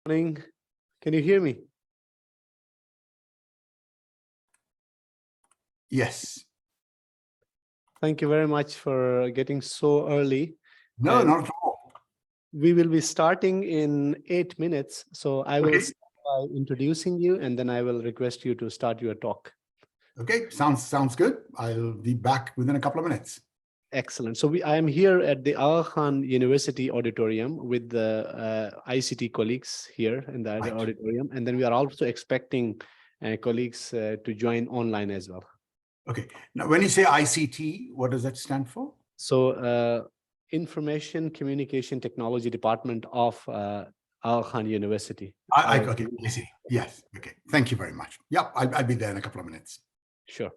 Morning. Can you hear me? Yes. Thank you very much for getting so early. No, not at all. We will be starting in 8 minutes. So I will start by introducing you, and then I will request you to start your talk. Okay, sounds good. I'll be back within a couple of minutes. Excellent. So I am here at the Aga Khan University auditorium with the ICT colleagues here in the auditorium. And then we are also expecting colleagues to join online as well. Okay. Now, when you say ICT, what does that stand for? So Information Communication Technology Department of Aga Khan University. Okay, I see. Yes. Okay. Thank you very much. Yep, I'll be there in a couple of minutes. Sure.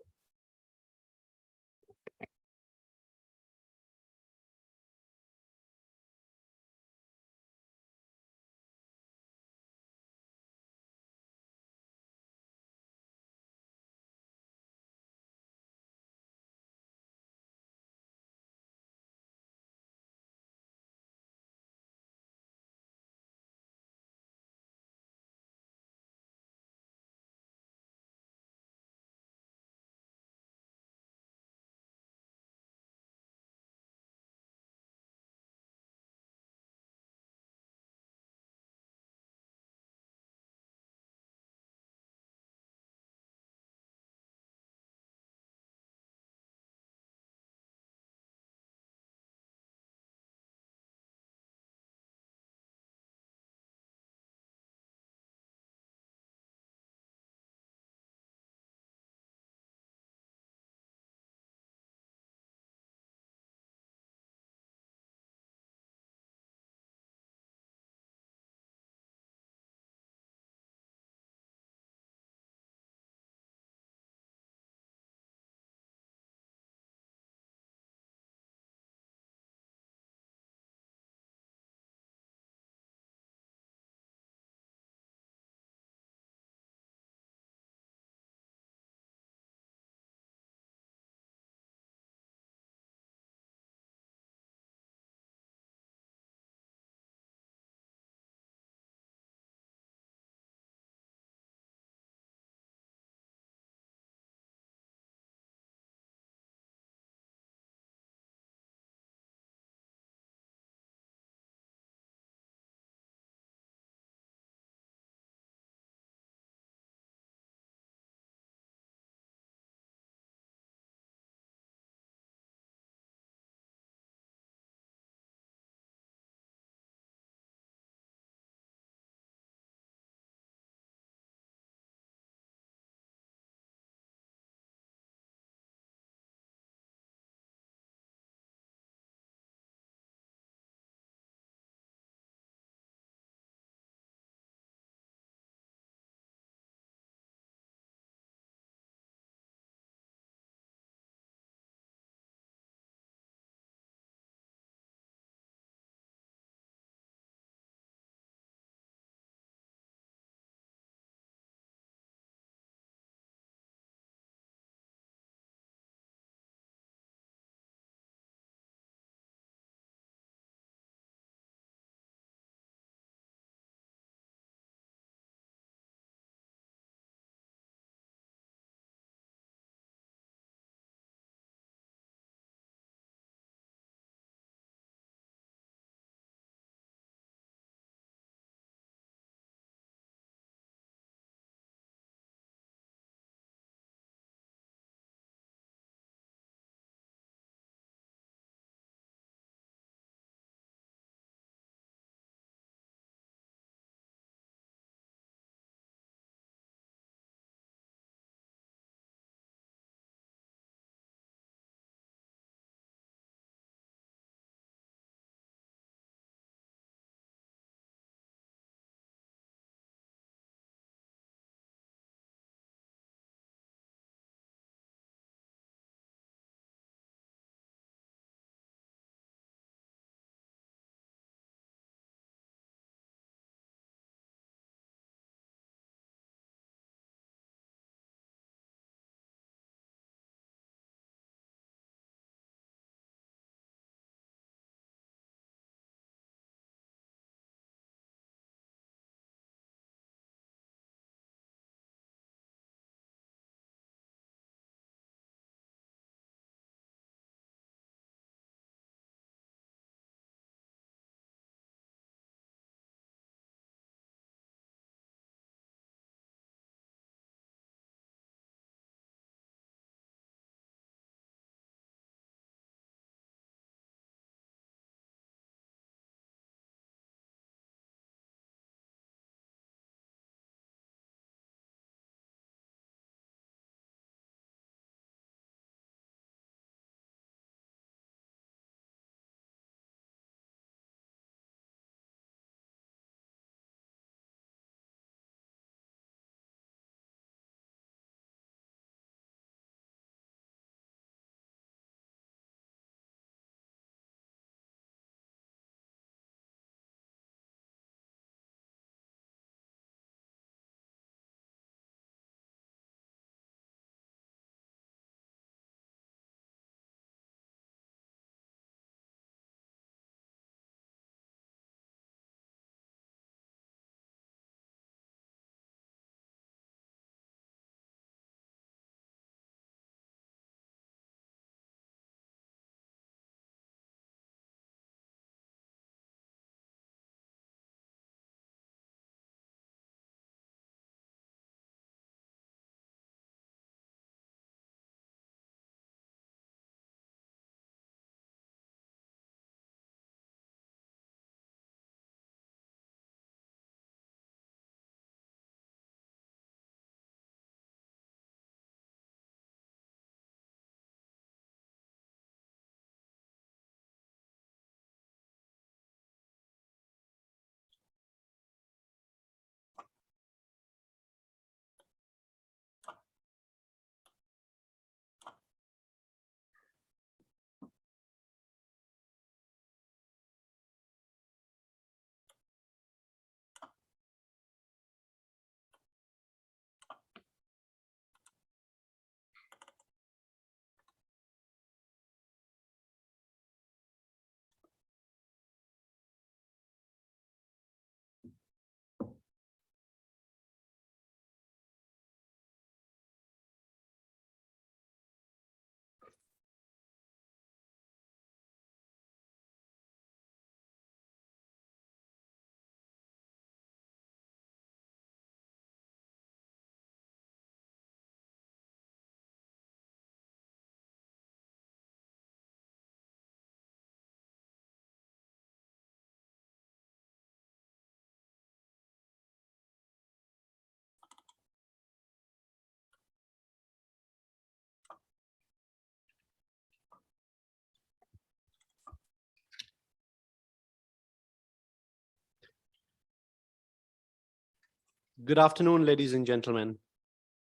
Good afternoon, ladies and gentlemen.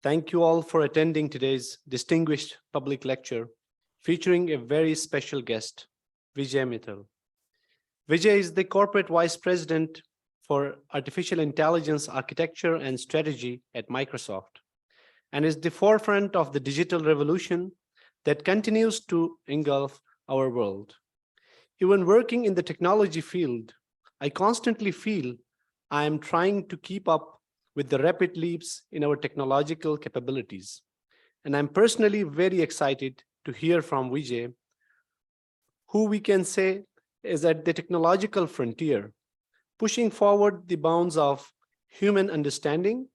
Thank you all for attending today's distinguished public lecture featuring a very special guest, Vijay Mittal. Vijay is the Corporate Vice President for Artificial Intelligence Architecture and Strategy at Microsoft and is the forefront of the digital revolution that continues to engulf our world. Even working in the technology field, I constantly feel I am trying to keep up with the rapid leaps in our technological capabilities. And I'm personally very excited to hear from Vijay, who we can say is at the technological frontier, pushing forward the bounds of human understanding.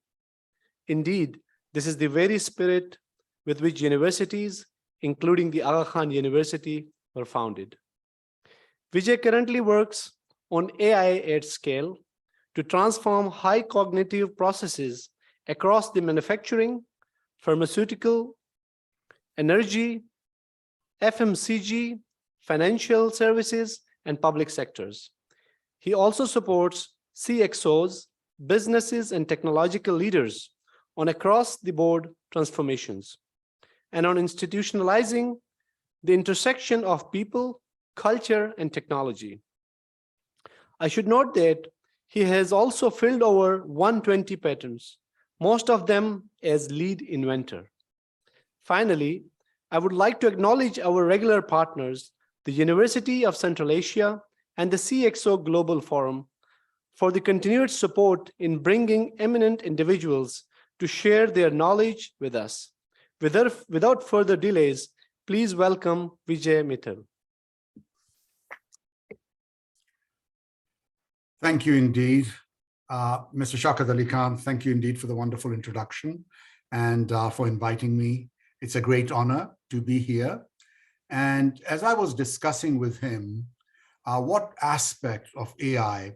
Indeed, this is the very spirit with which universities, including the Aga Khan University, were founded. Vijay currently works on AI at scale to transform high cognitive processes across the manufacturing, pharmaceutical, energy, FMCG, financial services, and public sectors. He also supports CXOs, businesses, and technological leaders on across-the-board transformations and on institutionalizing the intersection of people, culture, and technology. I should note that he has also filled over 120 patents, most of them as lead inventor. Finally, I would like to acknowledge our regular partners, the University of Central Asia and the CXO Global Forum, for the continued support in bringing eminent individuals to share their knowledge with us. Without further delays, please welcome Vijay Mittal. Thank you indeed. Mr. Shaukat Ali Khan, thank you indeed for the wonderful introduction and for inviting me. It's a great honor to be here. And as I was discussing with him, what aspect of AI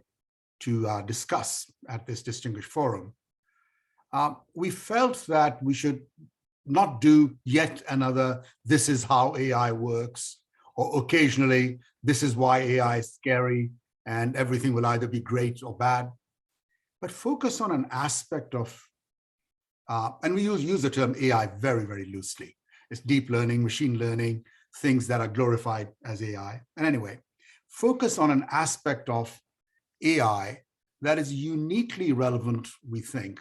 to discuss at this distinguished forum, we felt that we should not do yet another, this is how AI works, or occasionally, this is why AI is scary, and everything will either be great or bad, but focus on an aspect of, and we use the term AI very, very loosely. It's deep learning, machine learning, things that are glorified as AI. And anyway, focus on an aspect of AI that is uniquely relevant, we think,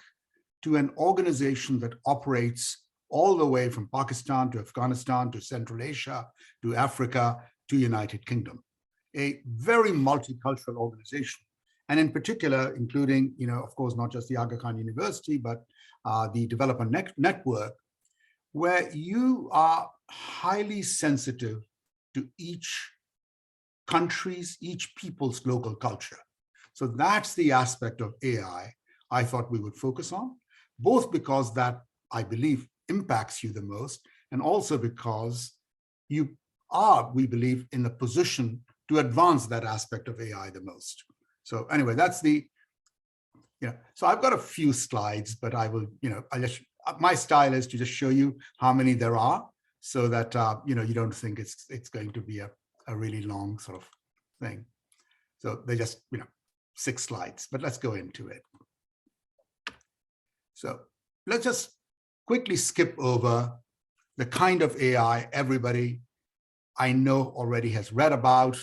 to an organization that operates all the way from Pakistan to Afghanistan to Central Asia to Africa to United Kingdom. A very multicultural organization, and in particular, including, of course, not just the Aga Khan University, but the Developer Network, where you are highly sensitive to each country's, each people's local culture. So that's the aspect of AI I thought we would focus on, both because that, I believe, impacts you the most, and also because you are, we believe, in a position to advance that aspect of AI the most. So anyway, that's the, so I've got a few slides, but I will, my style is to just show you how many there are so that, you don't think it's going to be a really long sort of thing. So they're just, 6 slides, but let's go into it. So let's just quickly skip over the kind of AI everybody I know already has read about.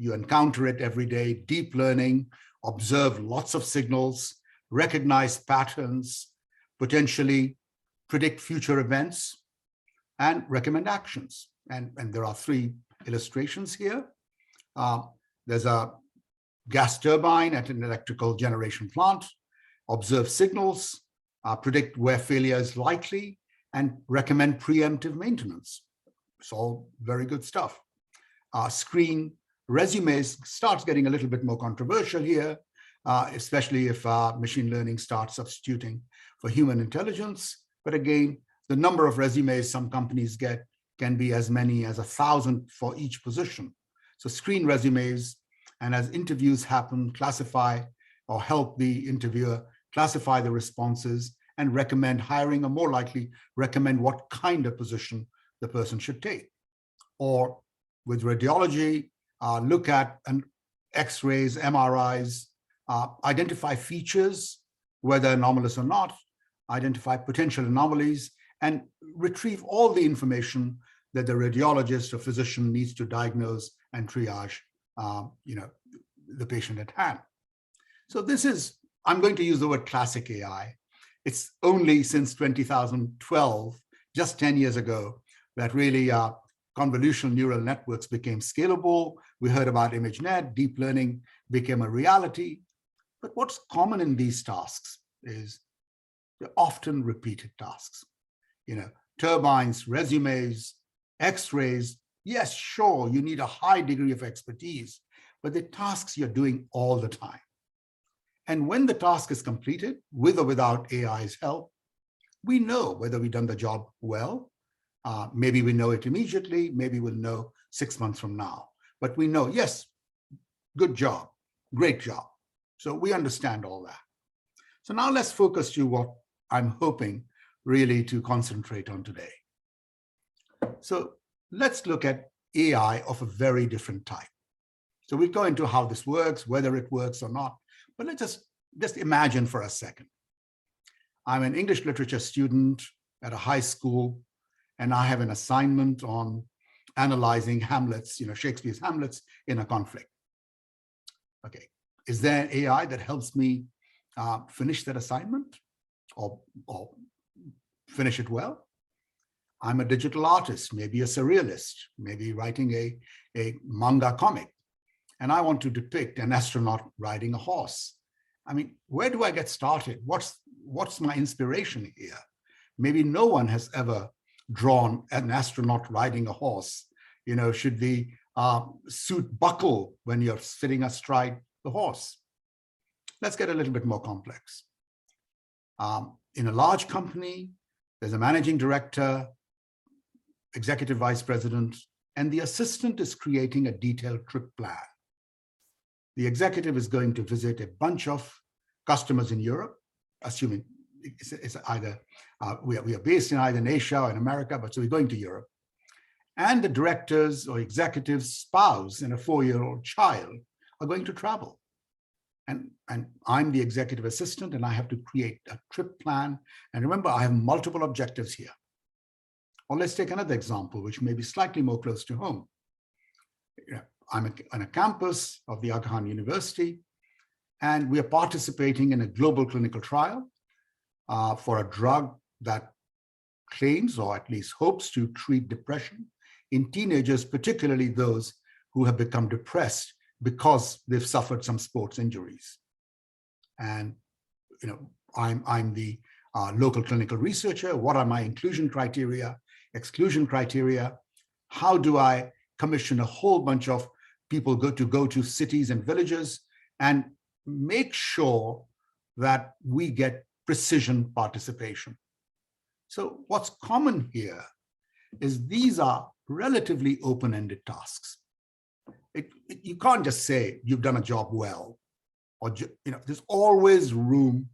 You encounter it every day: deep learning, observe lots of signals, recognize patterns, potentially predict future events, and recommend actions. And there are 3 illustrations here. There's a gas turbine at an electrical generation plant, observe signals, predict where failure is likely, and recommend preemptive maintenance. It's all very good stuff. Screen resumes starts getting a little bit more controversial here, especially if machine learning starts substituting for human intelligence. But again, the number of resumes some companies get can be as many as 1,000 for each position. So screen resumes, and as interviews happen, classify or help the interviewer classify the responses and recommend hiring, or more likely recommend what kind of position the person should take. Or with radiology, look at X-rays, MRIs, identify features whether anomalous or not, identify potential anomalies, and retrieve all the information that the radiologist or physician needs to diagnose and triage the patient at hand. So this is, I'm going to use the word classic AI. It's only since 2012, just 10 years ago, that really convolutional neural networks became scalable. We heard about ImageNet, deep learning became a reality. But what's common in these tasks is they're often repeated tasks. Turbines, resumes, X-rays. Yes, sure, you need a high degree of expertise, but the tasks you're doing all the time. And when the task is completed, with or without AI's help, we know whether we've done the job well. Maybe we know it immediately, maybe we'll know 6 months from now. But we know, yes, good job, great job. So we understand all that. So now let's focus to what I'm hoping really to concentrate on today. So let's look at AI of a very different type. So we'll go into how this works, whether it works or not. But let's just imagine for a second. I'm an English literature student at a high school, and I have an assignment on analyzing Hamlet's, Shakespeare's Hamlet's in a conflict. Okay, is there an AI that helps me finish that assignment or finish it well? I'm a digital artist, maybe a surrealist, maybe writing a manga comic, and I want to depict an astronaut riding a horse. I mean, where do I get started? What's my inspiration here? Maybe no one has ever drawn an astronaut riding a horse. Should the suit buckle when you're sitting astride the horse? Let's get a little bit more complex. In a large company, there's a managing director, executive vice president, and the assistant is creating a detailed trip plan. The executive is going to visit a bunch of customers in Europe, assuming it's either, we are based in either in Asia or in America, but so we're going to Europe. And the director's or executive's spouse and a 4-year-old child are going to travel. And I'm the executive assistant, and I have to create a trip plan. And remember, I have multiple objectives here. Or let's take another example, which may be slightly more close to home. I'm on a campus of the Aga Khan University, and we are participating in a global clinical trial for a drug that claims, or at least hopes, to treat depression in teenagers, particularly those who have become depressed because they've suffered some sports injuries. And I'm the local clinical researcher. What are my inclusion criteria, exclusion criteria? How do I commission a whole bunch of people go to cities and villages and make sure that we get precision participation? So what's common here is these are relatively open-ended tasks. You can't just say you've done a job well, or there's always room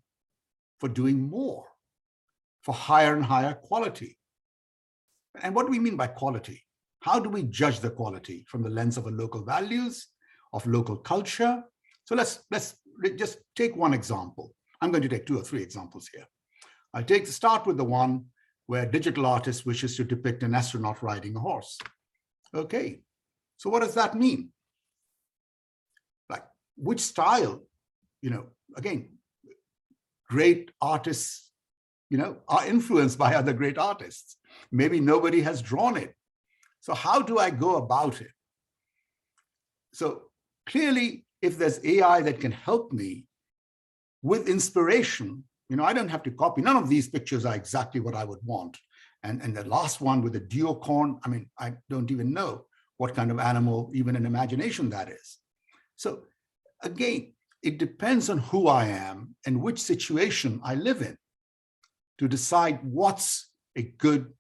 for doing more, for higher and higher quality. And what do we mean by quality? How do we judge the quality? From the lens of a local values, of local culture? So let's just take one example. I'm going to take 2 or 3 examples here. I'll start with the one where a digital artist wishes to depict an astronaut riding a horse. Okay, so what does that mean? Like, which style? Again, great artists, are influenced by other great artists. Maybe nobody has drawn it. So how do I go about it? So clearly, if there's AI that can help me with inspiration, I don't have to copy. None of these pictures are exactly what I would want. And the last one with the duocorn, I don't even know what kind of animal, even in imagination, that is. So again, it depends on who I am and which situation I live in to decide what's a good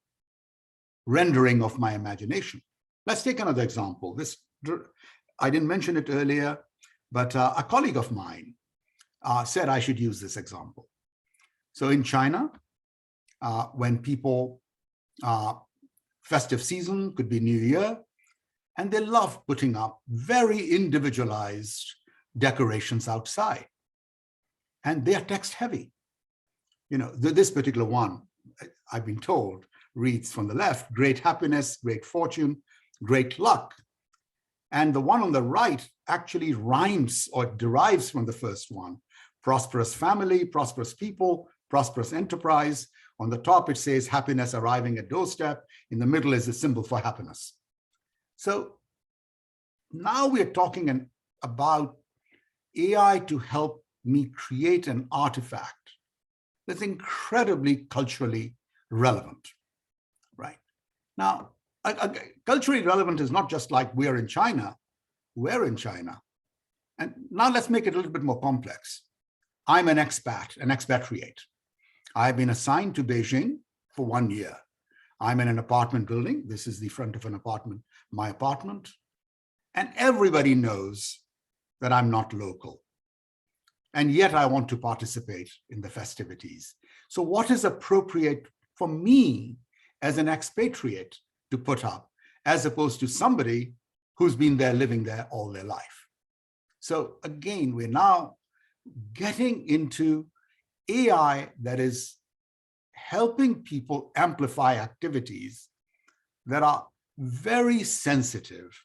rendering of my imagination. Let's take another example. I didn't mention it earlier, but a colleague of mine said I should use this example. So in China, when people, festive season, could be New Year, and they love putting up very individualized decorations outside. And they are text heavy. this particular one, I've been told, reads from the left, great happiness, great fortune, great luck. And the one on the right actually rhymes or derives from the first one. Prosperous family, prosperous people, prosperous enterprise. On the top, it says happiness arriving at doorstep. In the middle is the symbol for happiness. So now we're talking about AI to help me create an artifact that's incredibly culturally relevant, right? Now, culturally relevant is not just like we're in China. We're in China. And now let's make it a little bit more complex. I'm an expat, an expatriate. I've been assigned to Beijing for 1 year. I'm in an apartment building. This is the front of an apartment, my apartment. And everybody knows that I'm not local. And yet I want to participate in the festivities. So what is appropriate for me as an expatriate to put up, as opposed to somebody who's been there, living there all their life? So again, we're now getting into AI that is helping people amplify activities that are very sensitive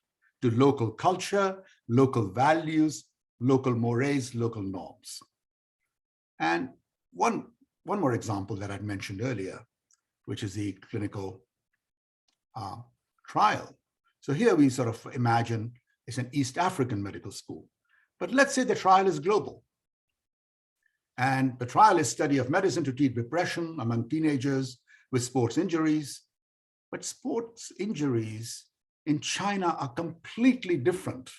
to local culture, local values, local mores, local norms. And one more example that I'd mentioned earlier, which is the clinical trial. So here we sort of imagine it's an East African medical school, but let's say the trial is global. And the trial is study of medicine to treat depression among teenagers with sports injuries. But sports injuries in China are completely different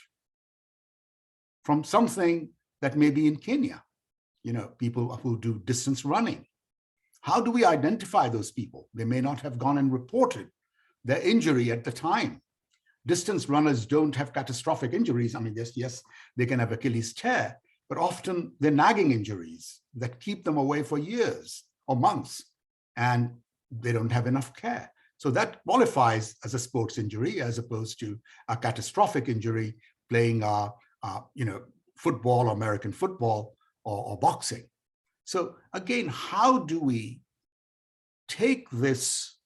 from something that may be in Kenya, people who do distance running. How do we identify those people? They may not have gone and reported their injury at the time. Distance runners don't have catastrophic injuries. I mean, yes, they can have Achilles tear, but often they're nagging injuries that keep them away for years or months, and they don't have enough care. So that qualifies as a sports injury as opposed to a catastrophic injury playing, football, or American football, or boxing. So again, how do we take this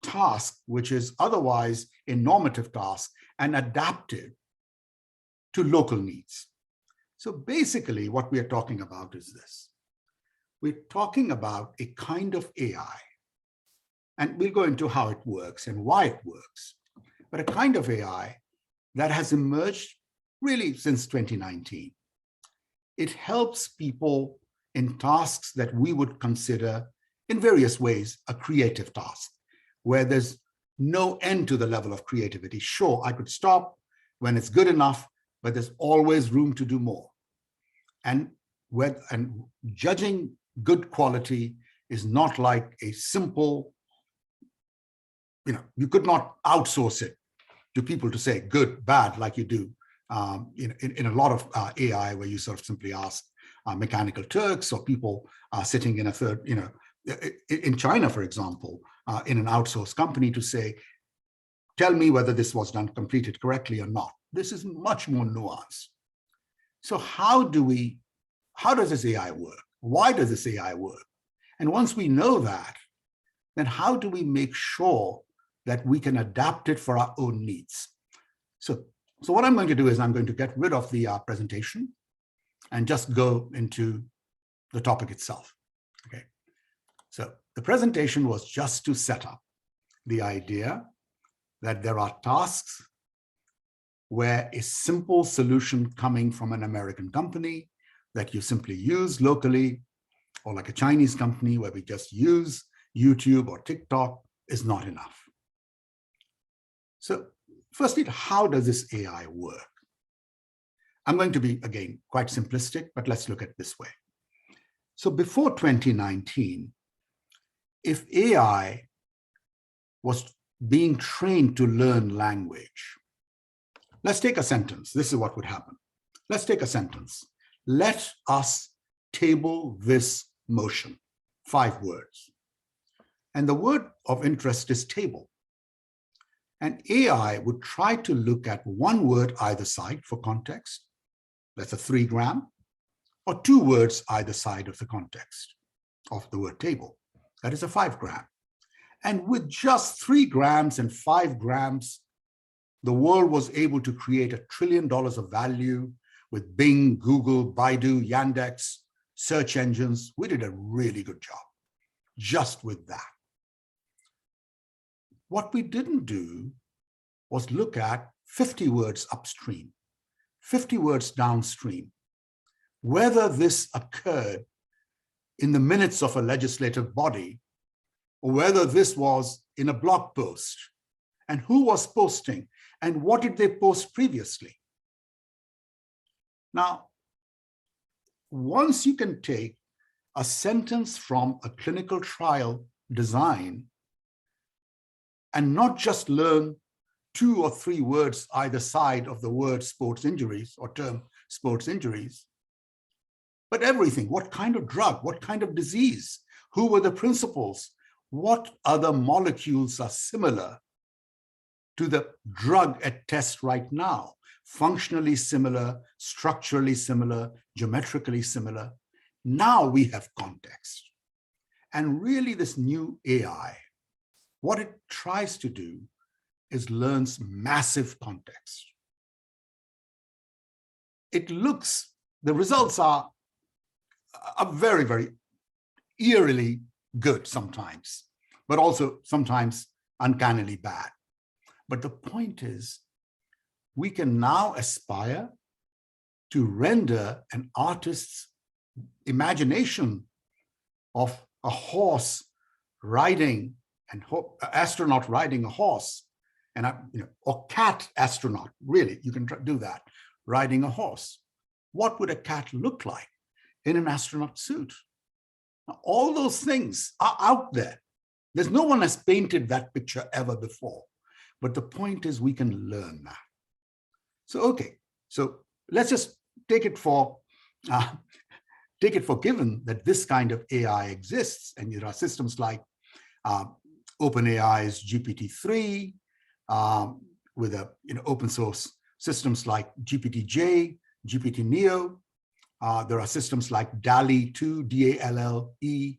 task, which is otherwise a normative task, and adapt it to local needs? So basically what we are talking about is this. We're talking about a kind of AI, and we'll go into how it works and why it works, but a kind of AI that has emerged really since 2019. It helps people in tasks that we would consider in various ways a creative task, where there's no end to the level of creativity. Sure, I could stop when it's good enough, but there's always room to do more. And judging good quality is not like a simple, you could not outsource it to people to say good, bad, like you do in a lot of AI, where you sort of simply ask mechanical Turks or people sitting in a third, in China, for example, in an outsourced company to say, tell me whether this was completed correctly or not. This is much more nuanced. So how does this AI work? Why does this AI work? And once we know that, then how do we make sure that we can adapt it for our own needs? So what I'm going to do is I'm going to get rid of the presentation and just go into the topic itself. Okay. So the presentation was just to set up the idea that there are tasks where a simple solution coming from an American company that you simply use locally, or like a Chinese company where we just use YouTube or TikTok, is not enough. So firstly, how does this AI work? I'm going to be, again, quite simplistic, but let's look at it this way. So before 2019, if AI was being trained to learn language, let's take a sentence. This is what would happen. Let's take a sentence. Let us table this motion, 5 words. And the word of interest is table. And AI would try to look at 1 word either side for context. That's a 3 gram, or 2 words either side of the context. of the word table. That is a 5 gram. And with just 3 grams and 5 grams, the world was able to create $1 trillion of value with Bing, Google, Baidu, Yandex, search engines. We did a really good job just with that. What we didn't do was look at 50 words upstream, 50 words downstream, whether this occurred in the minutes of a legislative body or whether this was in a blog post, and who was posting and what did they post previously. Now, once you can take a sentence from a clinical trial design and not just learn 2 or 3 words either side of the word sports injuries or term sports injuries, but everything, what kind of drug, what kind of disease, who were the principals, what other molecules are similar to the drug at test right now, functionally similar, structurally similar, geometrically similar. Now we have context. And really this new AI, what it tries to do is learns massive context. It looks, the results are very, very eerily good sometimes, but also sometimes uncannily bad. But the point is, we can now aspire to render an artist's imagination of a horse riding, and astronaut riding a horse, and or cat astronaut, really, you can do that, riding a horse. What would a cat look like in an astronaut suit? Now, all those things are out there. There's no one has painted that picture ever before. But the point is we can learn that. So, okay, so let's just take it for given that this kind of AI exists, and there are systems like OpenAI's GPT-3, with open source systems like GPT-J, GPT-Neo. There are systems like DALL-E 2, DALL-E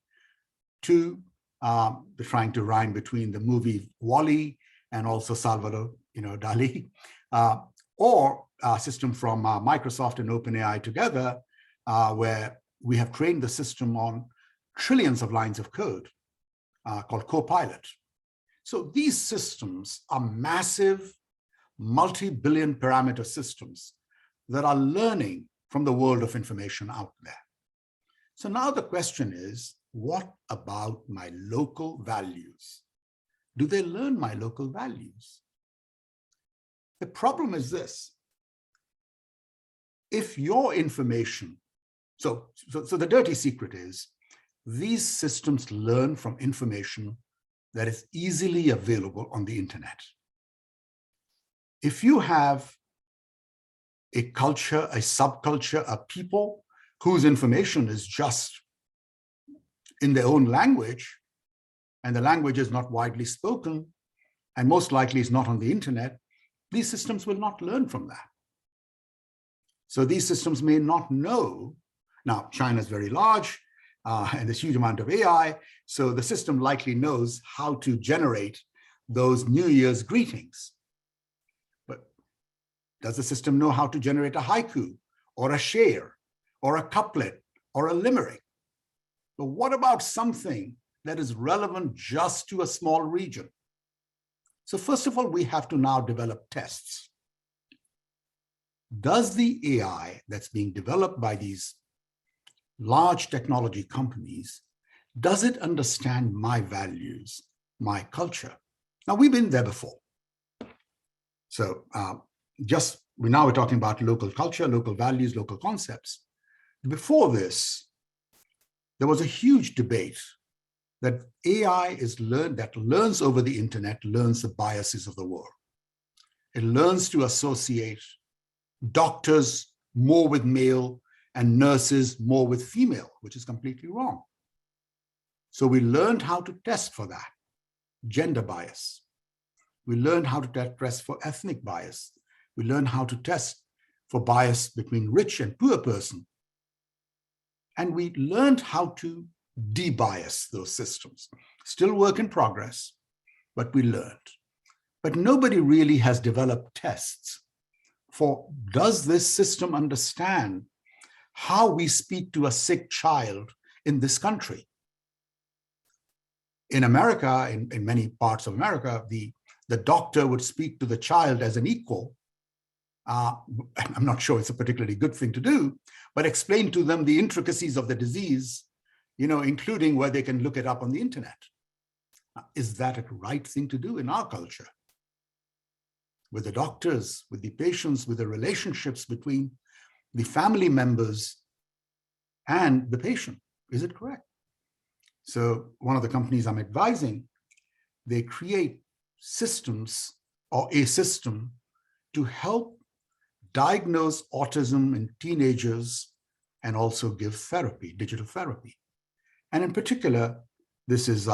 2. They're trying to rhyme between the movie WALL-E and also Salvador, Dali, or a system from Microsoft and OpenAI together, where we have trained the system on trillions of lines of code called Copilot. So these systems are massive, multi-billion parameter systems that are learning from the world of information out there. So now the question is, what about my local values? Do they learn my local values? The problem is this. If your information, so the dirty secret is, these systems learn from information that is easily available on the internet. If you have a culture, a subculture, a people whose information is just in their own language, and the language is not widely spoken, and most likely is not on the internet, these systems will not learn from that. So these systems may not know. Now, China is very large, and there's a huge amount of AI, so the system likely knows how to generate those New Year's greetings. But does the system know how to generate a haiku, or a share, or a couplet, or a limerick? But what about something that is relevant just to a small region? So first of all, we have to now develop tests. Does the AI that's being developed by these large technology companies, does it understand my values, my culture? Now, we've been there before. So now we're talking about local culture, local values, local concepts. Before this, there was a huge debate that AI that learns over the internet, learns the biases of the world. It learns to associate doctors more with male and nurses more with female, which is completely wrong. So we learned how to test for that, gender bias. We learned how to test for ethnic bias. We learned how to test for bias between rich and poor person. And we learned how to de-bias those systems. Still work in progress, but we learned. But nobody really has developed tests for, does this system understand how we speak to a sick child in this country? In America, in many parts of America, the doctor would speak to the child as an equal. I'm not sure it's a particularly good thing to do, but explain to them the intricacies of the disease, including where they can look it up on the internet. Is that a right thing to do in our culture? With the doctors, with the patients, with the relationships between the family members and the patient, is it correct? So one of the companies I'm advising, they create systems or a system to help diagnose autism in teenagers and also give therapy, digital therapy. And in particular, this is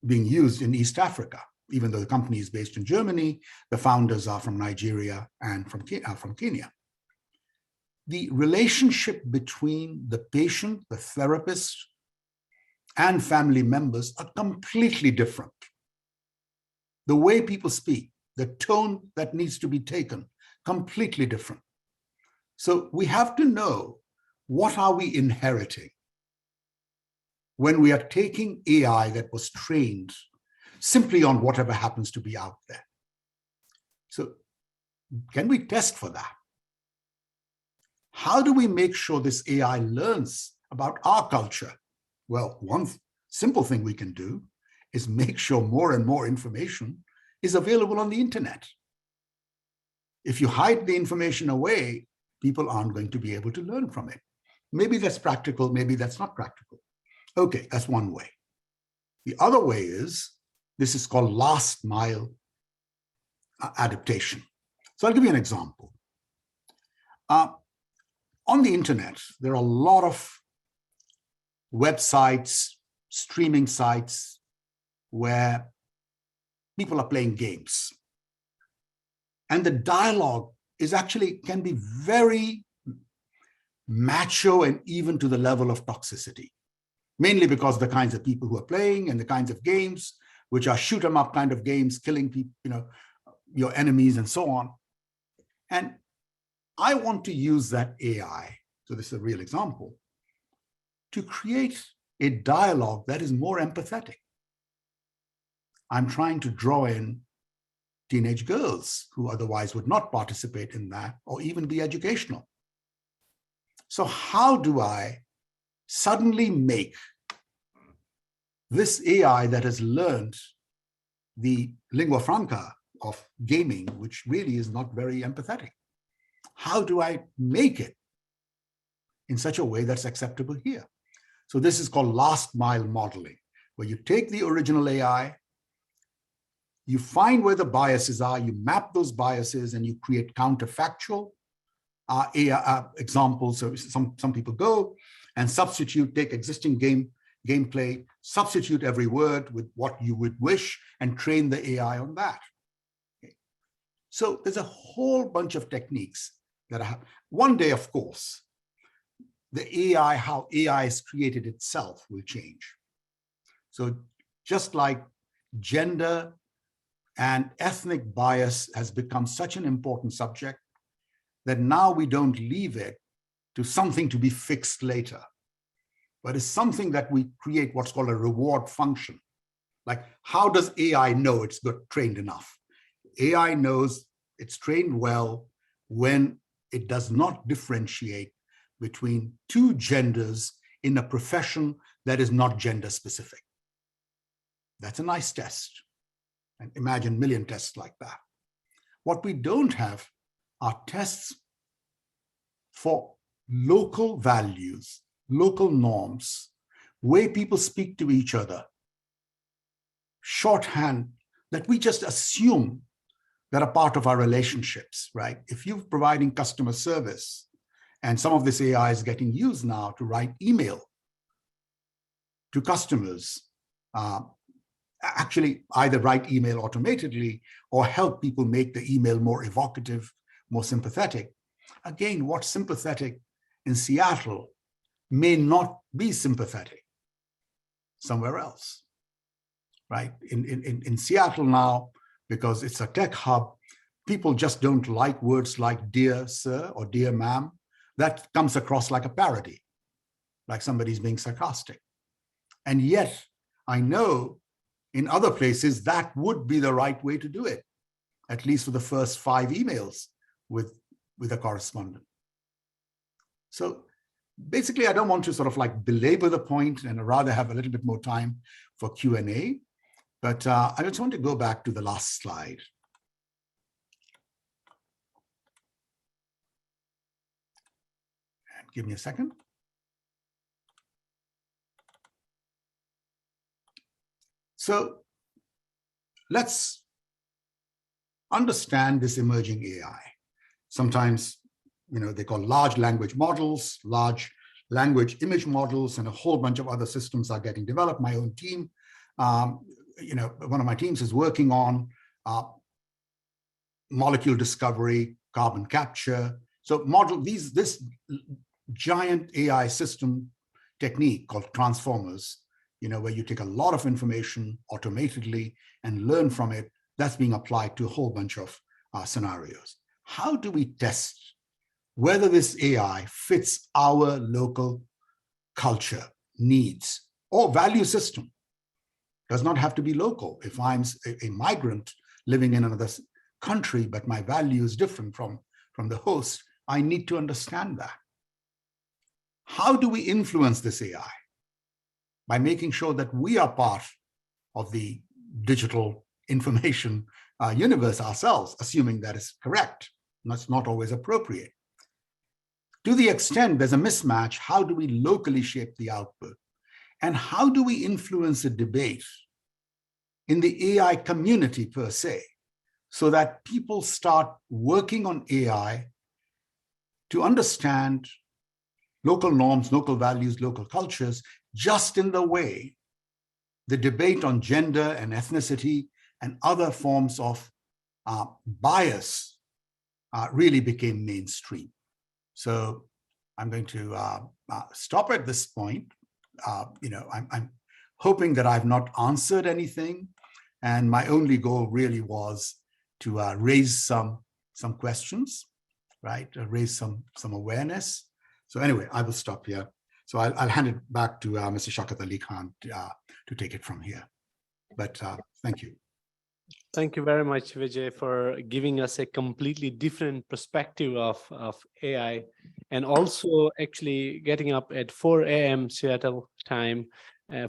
being used in East Africa. Even though the company is based in Germany, the founders are from Nigeria and from Kenya. The relationship between the patient, the therapist, and family members are completely different. The way people speak, the tone that needs to be taken, completely different. So we have to know, what are we inheriting when we are taking AI that was trained simply on whatever happens to be out there? So can we test for that? How do we make sure this AI learns about our culture? Well, one simple thing we can do is make sure more and more information is available on the internet. If you hide the information away, people aren't going to be able to learn from it. Maybe that's practical, maybe that's not practical. Okay, that's one way. The other way is, this is called last mile adaptation. So I'll give you an example. On the internet, there are a lot of websites, streaming sites where people are playing games. And the dialogue can be very macho and even to the level of toxicity, mainly because the kinds of people who are playing and the kinds of games, which are shoot 'em up kind of games, killing people, your enemies and so on. And I want to use that AI, so this is a real example, to create a dialogue that is more empathetic. I'm trying to draw in teenage girls who otherwise would not participate in that or even be educational. So how do I suddenly make this AI that has learned the lingua franca of gaming, which really is not very empathetic, how do I make it in such a way that's acceptable here? So this is called last mile modeling, where you take the original AI, you find where the biases are, you map those biases, and you create counterfactual AI examples. So some people go and take existing gameplay, substitute every word with what you would wish, and train the AI on that. Okay. So there's a whole bunch of techniques that I have. One day, of course, how AI is created itself will change. So just like gender and ethnic bias has become such an important subject that now we don't leave it to something to be fixed later, but it's something that we create what's called a reward function. Like, how does AI know it's trained enough? AI knows it's trained well when it does not differentiate between two genders in a profession that is not gender specific. That's a nice test. And imagine a million tests like that. What we don't have are tests for local values, local norms, way people speak to each other, shorthand that we just assume that are part of our relationships, right? If you're providing customer service, and some of this AI is getting used now to write email to customers, actually either write email automatically or help people make the email more evocative, more sympathetic. Again, what's sympathetic in Seattle may not be sympathetic somewhere else, right? In Seattle now, because it's a tech hub, people just don't like words like dear sir or dear ma'am. That comes across like a parody, like somebody's being sarcastic. And yet, I know in other places that would be the right way to do it, at least for the first 5 emails with a correspondent. So basically, I don't want to sort of like belabor the point and rather have a little bit more time for Q&A. But I just want to go back to the last slide. And give me a second. So let's understand this emerging AI. Sometimes, they call large language models, large language image models, and a whole bunch of other systems are getting developed. My own team, one of my teams is working on molecule discovery, carbon capture. So this giant AI system technique called transformers, where you take a lot of information automatedly and learn from it, that's being applied to a whole bunch of scenarios. How do we test whether this AI fits our local culture, needs, or value system? Does not have to be local. If I'm a migrant living in another country, but my value is different from the host, I need to understand that. How do we influence this AI? By making sure that we are part of the digital information universe ourselves, assuming that is correct. That's not always appropriate. To the extent there's a mismatch, how do we locally shape the output? And how do we influence a debate in the AI community per se, so that people start working on AI to understand local norms, local values, local cultures, just in the way the debate on gender and ethnicity and other forms of bias really became mainstream. So I'm going to stop at this point. I'm hoping that I've not answered anything, and my only goal really was to raise some questions, right? Raise some awareness. So anyway, I will stop here. So I'll hand it back to Mr. Shaukat Ali Khan to take it from here. But thank you. Thank you very much, Vijay, for giving us a completely different perspective of AI, and also actually getting up at 4 a.m. Seattle time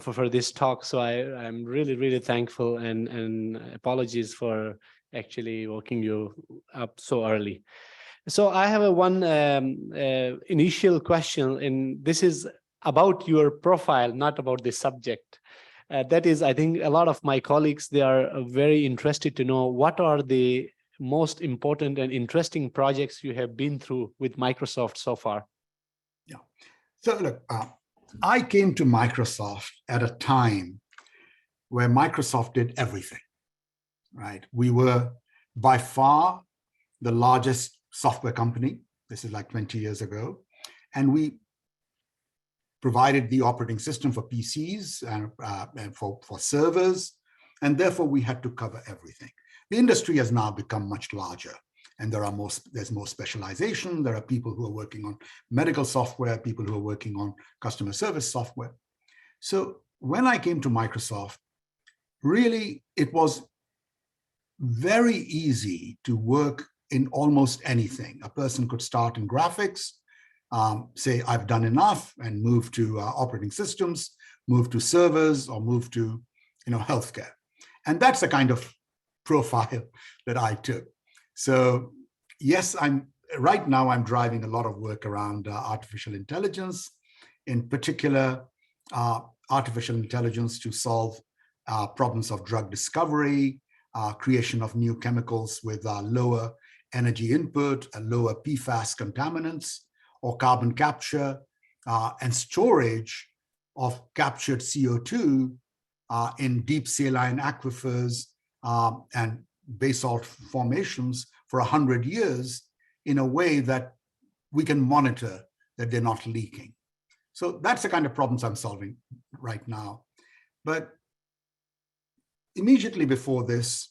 for this talk. So I'm really, really thankful, and apologies for actually waking you up so early. So I have one initial question, and this is about your profile, not about the subject. That is, I think a lot of my colleagues, they are very interested to know what are the most important and interesting projects you have been through with Microsoft so far. Yeah. So look, I came to Microsoft at a time where Microsoft did everything, right? We were by far the largest software company. This is like 20 years ago. And we provided the operating system for PCs and for servers, and therefore we had to cover everything. The industry has now become much larger, and there's more specialization. There are people who are working on medical software, people who are working on customer service software. So when I came to Microsoft, really it was very easy to work in almost anything. A person could start in graphics, say, I've done enough, and move to operating systems, move to servers, or move to healthcare. And that's the kind of profile that I took. So yes, right now I'm driving a lot of work around artificial intelligence, in particular, artificial intelligence to solve problems of drug discovery, creation of new chemicals with lower energy input, lower PFAS contaminants, or carbon capture and storage of captured CO2 in deep saline aquifers and basalt formations for 100 years in a way that we can monitor that they're not leaking. So that's the kind of problems I'm solving right now. But immediately before this,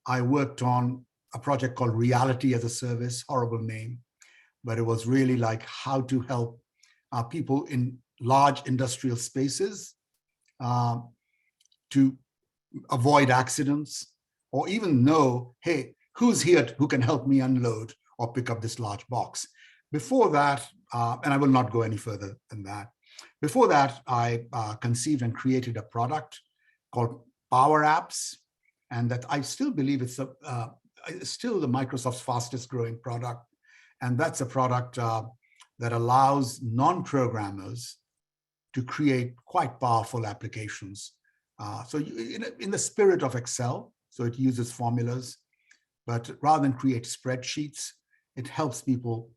I worked on a project called Reality as a Service, horrible name, but it was really like how to help people in large industrial spaces to avoid accidents, or even know, hey, who's here who can help me unload or pick up this large box. Before that, and I will not go any further than that. Before that, I conceived and created a product called Powerapps, and that I still believe it's still the Microsoft's fastest growing product. And that's a product that allows non-programmers to create quite powerful applications. So in the spirit of Excel, so it uses formulas, but rather than create spreadsheets, it helps people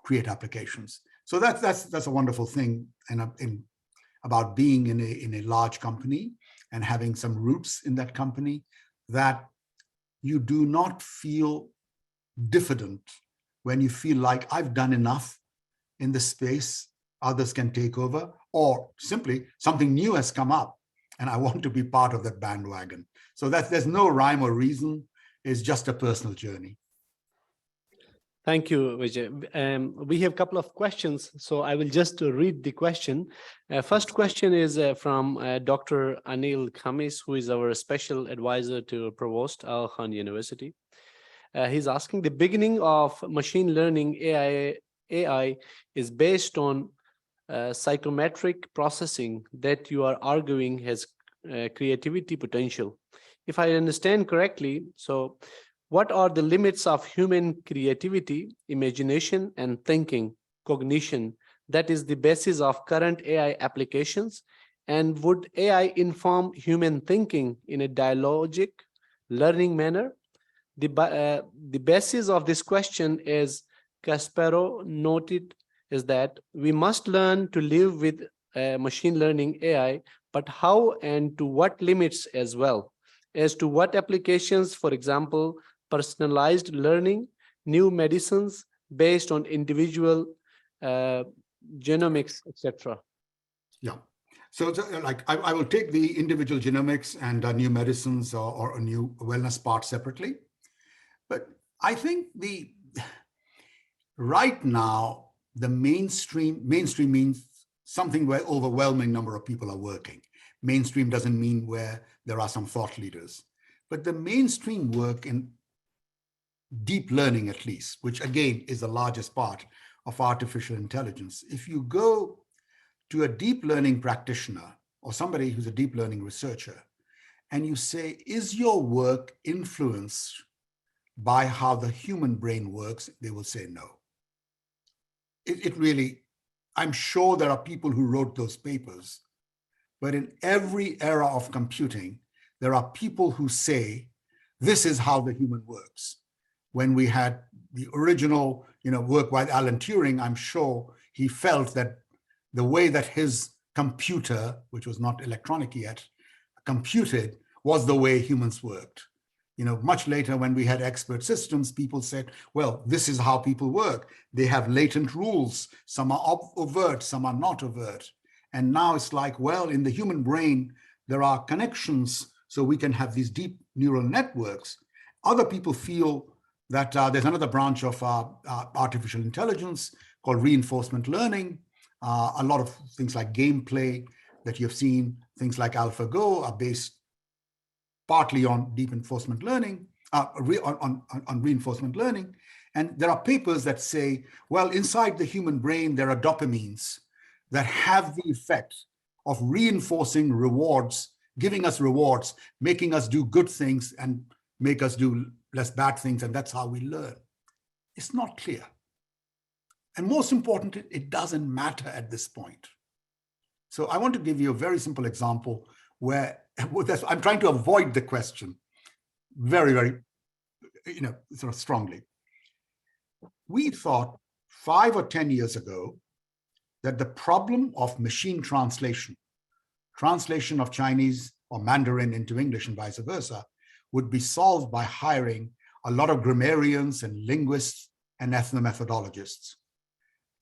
create applications. So that's a wonderful thing about being in a large company and having some roots in that company, that you do not feel diffident when you feel like I've done enough in this space, others can take over, or simply something new has come up and I want to be part of that bandwagon. So there's no rhyme or reason, it's just a personal journey. Thank you, Vijay. We have a couple of questions, so I will just read the question. First question is from Dr. Anil Khamis, who is our special advisor to Provost, Al Khan University. He's asking, the beginning of machine learning AI is based on psychometric processing that you are arguing has creativity potential. If I understand correctly, so what are the limits of human creativity, imagination, and thinking, cognition, that is the basis of current AI applications? And would AI inform human thinking in a dialogic, learning manner? The basis of this question, is Kasparov noted, is that we must learn to live with machine learning AI, but how and to what limits as well? As to what applications, for example, personalized learning, new medicines based on individual genomics, etc. Yeah. So like I will take the individual genomics and new medicines or a new wellness part separately. But I think right now, the mainstream means something where overwhelming number of people are working. Mainstream doesn't mean where there are some thought leaders. But the mainstream work in deep learning, at least, which again is the largest part of artificial intelligence. If you go to a deep learning practitioner or somebody who's a deep learning researcher, and you say, is your work influenced by how the human brain works, they will say no. It really, I'm sure there are people who wrote those papers, but in every era of computing, there are people who say, this is how the human works. When we had the original work by Alan Turing, I'm sure he felt that the way that his computer, which was not electronic yet, computed was the way humans worked. Much later when we had expert systems, people said, well, this is how people work. They have latent rules. Some are overt, some are not overt. And now it's like, well, in the human brain, there are connections, so we can have these deep neural networks. Other people feel that there's another branch of artificial intelligence called reinforcement learning. A lot of things like gameplay that you've seen, things like AlphaGo are based partly on deep reinforcement learning, on reinforcement learning. And there are papers that say, well, inside the human brain, there are dopamines that have the effect of reinforcing rewards, giving us rewards, making us do good things and make us do less bad things. And that's how we learn. It's not clear. And most importantly, it doesn't matter at this point. So I want to give you a very simple example where I'm trying to avoid the question very, very, sort of strongly. We thought 5 or 10 years ago that the problem of machine translation of Chinese or Mandarin into English and vice versa, would be solved by hiring a lot of grammarians and linguists and ethnomethodologists.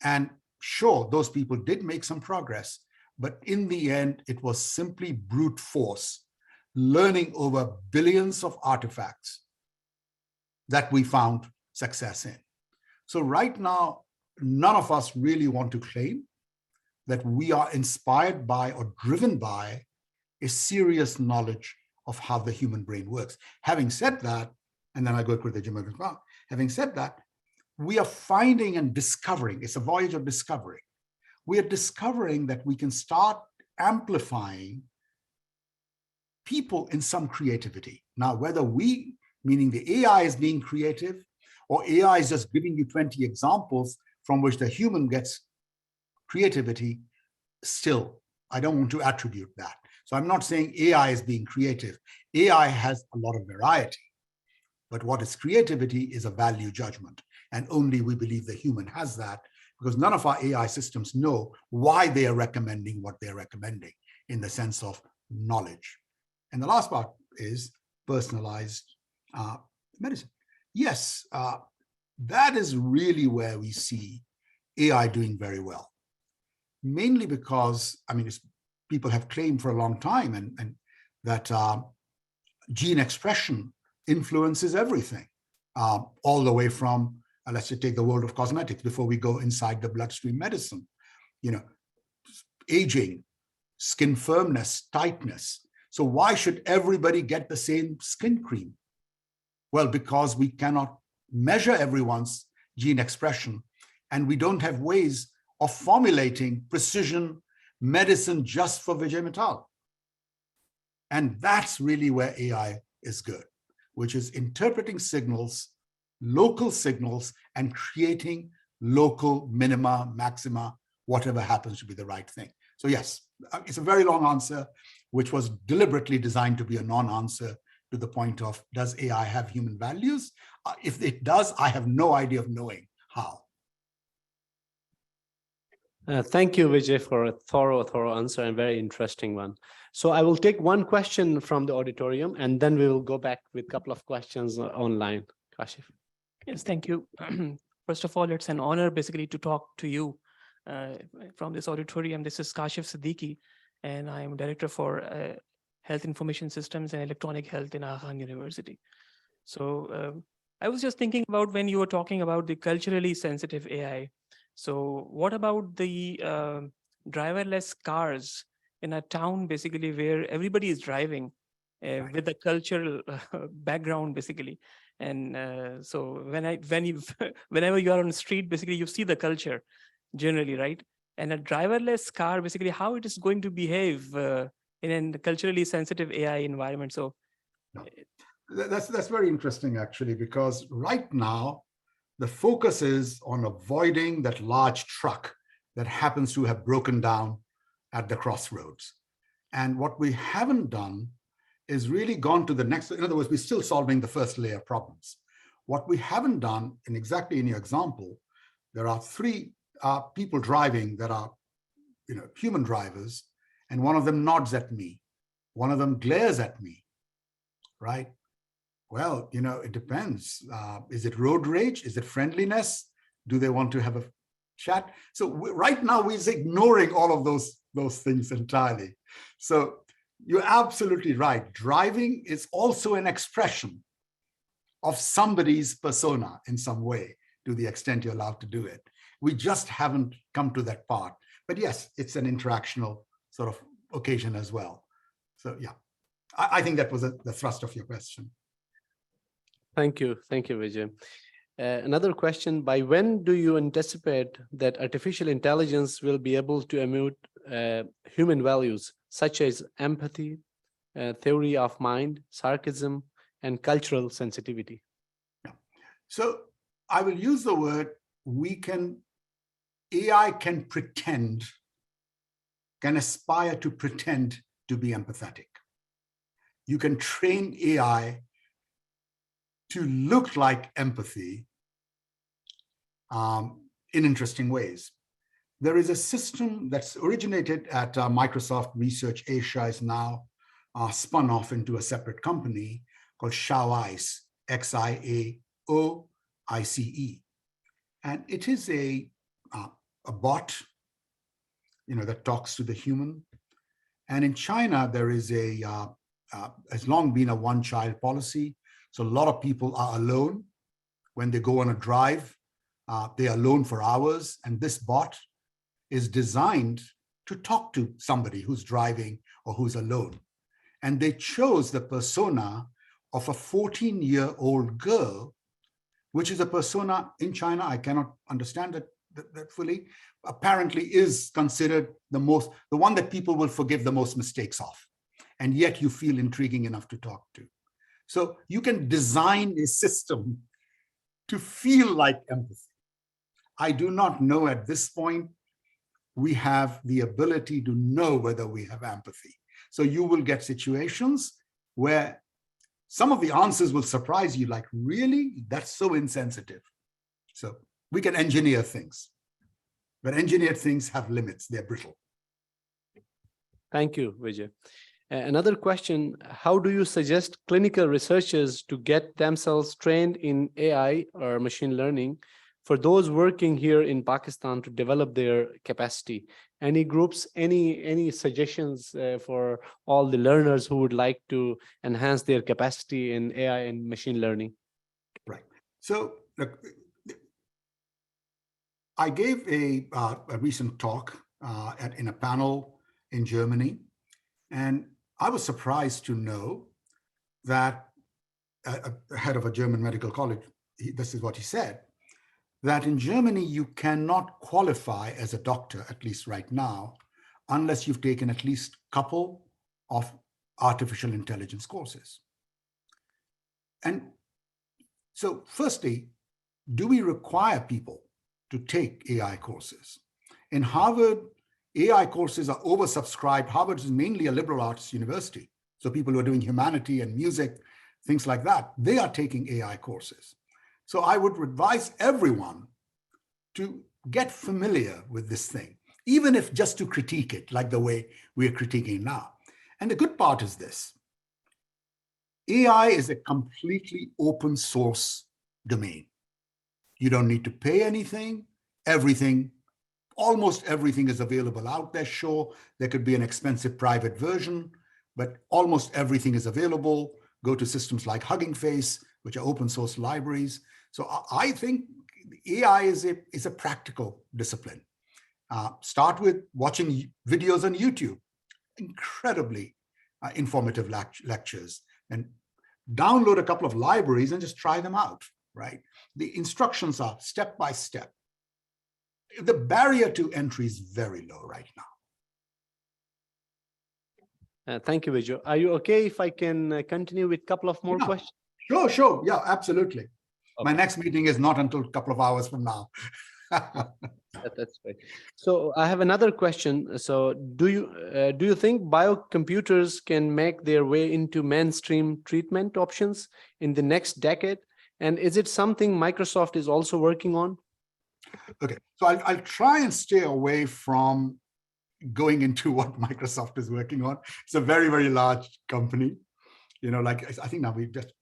And sure, those people did make some progress, But in the end, it was simply brute force, learning over billions of artifacts that we found success in. So right now, none of us really want to claim that we are inspired by or driven by a serious knowledge of how the human brain works. Having said that, and then I go with the Vijay Mittal, having said that, we are finding and discovering, it's a voyage of discovery. We are discovering that we can start amplifying people in some creativity. Now, whether we, meaning the AI, is being creative, or AI is just giving you 20 examples from which the human gets creativity, still, I don't want to attribute that. So I'm not saying AI is being creative. AI has a lot of variety, but what is creativity is a value judgment. And only we believe the human has that, because none of our AI systems know why they are recommending what they're recommending in the sense of knowledge. And the last part is personalized medicine. Yes, that is really where we see AI doing very well. Mainly because, I mean, people have claimed for a long time and that gene expression influences everything, all the way from, let's just take the world of cosmetics before we go inside the bloodstream medicine, aging, skin firmness, tightness. So why should everybody get the same skin cream? Well, because we cannot measure everyone's gene expression, and we don't have ways of formulating precision medicine just for Vijay Mittal. And that's really where AI is good, which is interpreting signals, local signals, and creating local minima, maxima, whatever happens to be the right thing. So yes, it's a very long answer, which was deliberately designed to be a non-answer to the point of, does AI have human values? If it does, I have no idea of knowing how. Thank you, Vijay, for a thorough answer and very interesting one. So I will take one question from the auditorium, and then we will go back with a couple of questions online. Kashif. Yes, thank you. First of all, it's an honor basically to talk to you from this auditorium. This is Kashif Siddiqui, and I am Director for Health Information Systems and Electronic Health in Aga Khan University. So I was just thinking about when you were talking about the culturally sensitive AI. So what about the driverless cars in a town, basically, where everybody is driving with a cultural background, basically? And so whenever you are on the street, basically, you see the culture generally, right? And a driverless car, basically, how it is going to behave in a culturally sensitive AI environment. So that's very interesting, actually, because right now, the focus is on avoiding that large truck that happens to have broken down at the crossroads. And what we haven't done is really gone to the next, in other words, we're still solving the first layer problems. What we haven't done, and exactly in your example, there are three people driving that are human drivers, and one of them nods at me. One of them glares at me, right? Well, it depends. Is it road rage? Is it friendliness? Do they want to have a chat? So right now we're ignoring all of those things entirely. So you're absolutely right. Driving is also an expression of somebody's persona in some way, to the extent you're allowed to do it. We just haven't come to that part. But yes, it's an interactional sort of occasion as well. So yeah, I think that was the thrust of your question. Thank you, Vijay. Another question: by when do you anticipate that artificial intelligence will be able to emulate human values such as empathy, theory of mind, sarcasm, and cultural sensitivity? Yeah. So I will use the word AI can aspire to pretend to be empathetic. You can train AI to look like empathy in interesting ways. There is a system that's originated at Microsoft Research Asia, is now spun off into a separate company called Xiaoice, Xiaoice. And it is a bot, that talks to the human. And in China, there is has long been a one-child policy. So a lot of people are alone when they go on a drive. They are alone for hours, and this bot is designed to talk to somebody who's driving or who's alone. And they chose the persona of a 14-year-old girl, which is a persona in China, I cannot understand that fully, apparently is considered the one that people will forgive the most mistakes of. And yet you feel intriguing enough to talk to. So you can design a system to feel like empathy. I do not know at this point we have the ability to know whether we have empathy. So you will get situations where some of the answers will surprise you, like, really? That's so insensitive. So we can engineer things, but engineered things have limits. They're brittle. Thank you, Vijay. Another question, how do you suggest clinical researchers to get themselves trained in AI or machine learning for those working here in Pakistan to develop their capacity? Any groups, any suggestions for all the learners who would like to enhance their capacity in AI and machine learning? Right. So look, I gave a recent talk in a panel in Germany, and I was surprised to know that a head of a German medical college, this is what he said, that in Germany, you cannot qualify as a doctor, at least right now, unless you've taken at least a couple of artificial intelligence courses. And so firstly, do we require people to take AI courses? In Harvard, AI courses are oversubscribed. Harvard is mainly a liberal arts university. So people who are doing humanity and music, things like that, they are taking AI courses. So I would advise everyone to get familiar with this thing, even if just to critique it, like the way we are critiquing now. And the good part is this: AI is a completely open source domain. You don't need to pay anything. Almost everything is available out there. Sure, there could be an expensive private version, but almost everything is available. Go to systems like Hugging Face, which are open source libraries. So I think AI is a practical discipline. Start with watching videos on YouTube, incredibly informative lectures, and download a couple of libraries and just try them out, right? The instructions are step by step. The barrier to entry is very low right now. Thank you, Vijay. Are you okay if I can continue with a couple of more questions? Sure. Yeah, absolutely. Okay. My next meeting is not until a couple of hours from now. That's great. So I have another question. So do you think biocomputers can make their way into mainstream treatment options in the next decade? And is it something Microsoft is also working on? Okay, so I'll try and stay away from going into what Microsoft is working on. It's a very, very large company. Like I think now we've just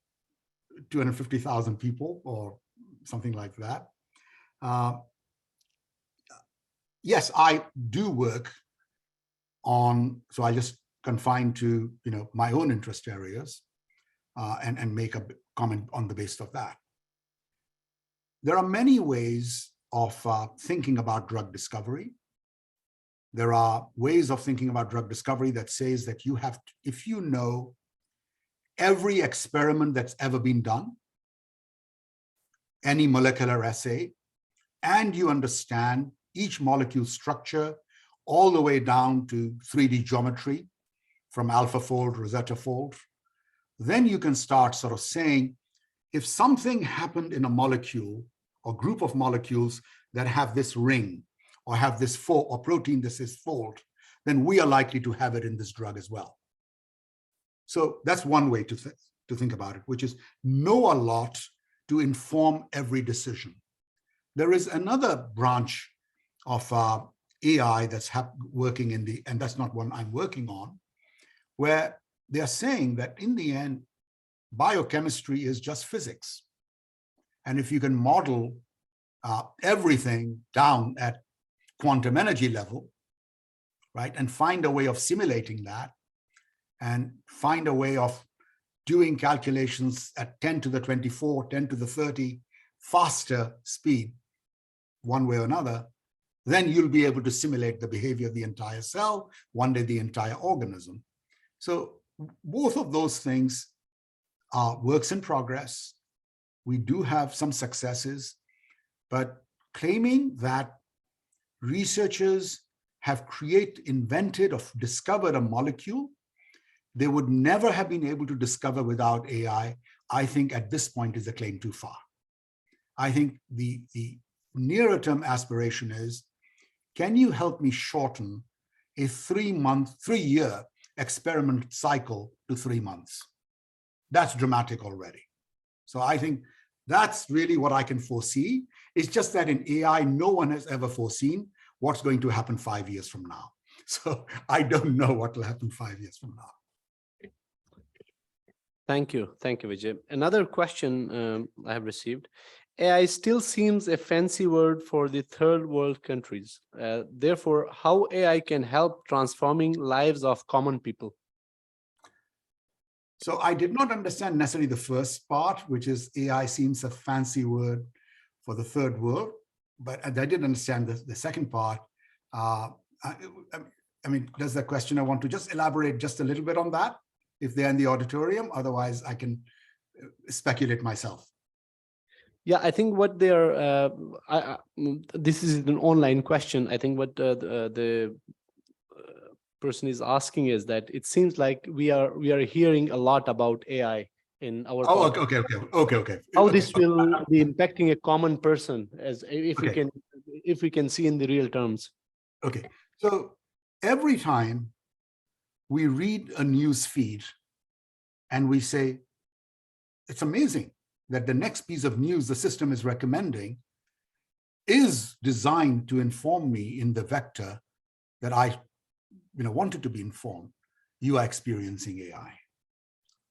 250,000 people or something like that. Yes, I do work on, so I just confine to my own interest areas and make a comment on the basis of that. There are many ways of thinking about drug discovery. There are ways of thinking about drug discovery that says that you have to, if you know every experiment that's ever been done, any molecular assay, and you understand each molecule structure all the way down to 3D geometry from AlphaFold, Rosetta Fold, then you can start sort of saying, if something happened in a molecule or group of molecules that have this ring or have this fold or protein this is fold, then we are likely to have it in this drug as well. So that's one way to think about it, which is know a lot to inform every decision. There is another branch of AI that's working in the, and that's not one I'm working on, where they're saying that in the end, biochemistry is just physics. And if you can model everything down at quantum energy level, right? And find a way of simulating that and find a way of doing calculations at 10 to the 24, 10 to the 30 faster speed, one way or another, then you'll be able to simulate the behavior of the entire cell, one day the entire organism. So both of those things are works in progress. We do have some successes, but claiming that researchers have invented or discovered a molecule they would never have been able to discover without AI, I think at this point is a claim too far. I think the nearer term aspiration is, can you help me shorten a 3-year experiment cycle to 3 months? That's dramatic already. So I think that's really what I can foresee. It's just that in AI, no one has ever foreseen what's going to happen 5 years from now. So I don't know what will happen 5 years from now. Thank you, Vijay. Another question I have received. AI still seems a fancy word for the third world countries. Therefore, how AI can help transforming lives of common people? So I did not understand necessarily the first part, which is AI seems a fancy word for the third world, but I did understand the second part. I mean, does the questioner want to just elaborate just a little bit on that? If they're in the auditorium, otherwise I can speculate myself. Yeah, I think what they're, this is an online question. I think what the person is asking is that it seems like we are hearing a lot about AI in our okay. How this will be impacting a common person, as if we can see in the real terms. Okay, so every time we read a news feed and we say, it's amazing that the next piece of news the system is recommending is designed to inform me in the vector that I wanted to be informed. You are experiencing AI,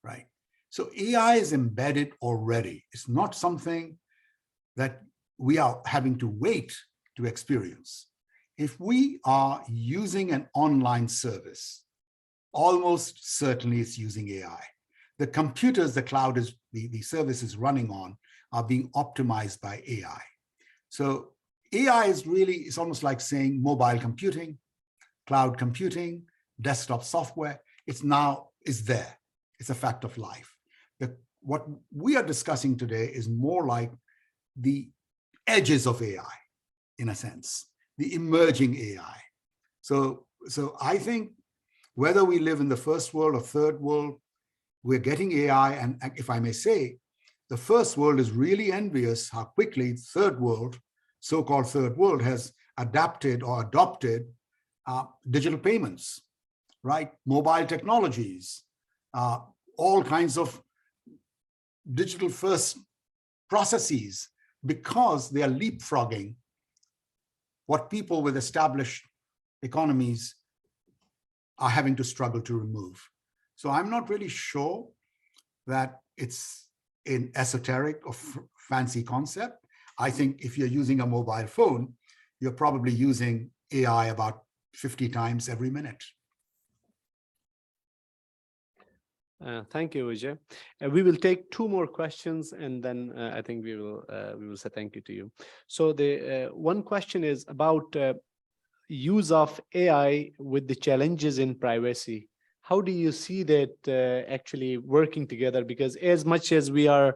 right? So AI is embedded already. It's not something that we are having to wait to experience. If we are using an online service, almost certainly it's using AI. The computers, the cloud is, the service is running on are being optimized by AI. So AI is really, it's almost like saying mobile computing, cloud computing, desktop software. It's there. It's a fact of life. What we are discussing today is more like the edges of AI, in a sense, the emerging AI. So I think whether we live in the first world or third world, we're getting AI. And if I may say, the first world is really envious how quickly third world, so-called third world, has adapted or adopted digital payments, right? Mobile technologies, all kinds of digital first processes, because they are leapfrogging what people with established economies are having to struggle to remove. So I'm not really sure that it's an esoteric or fancy concept. I think if you're using a mobile phone, you're probably using AI about 50 times every minute. Thank you, Vijay. We will take 2 more questions, and then I think we will say thank you to you. So the one question is about use of AI with the challenges in privacy. How do you see that actually working together? Because as much as we are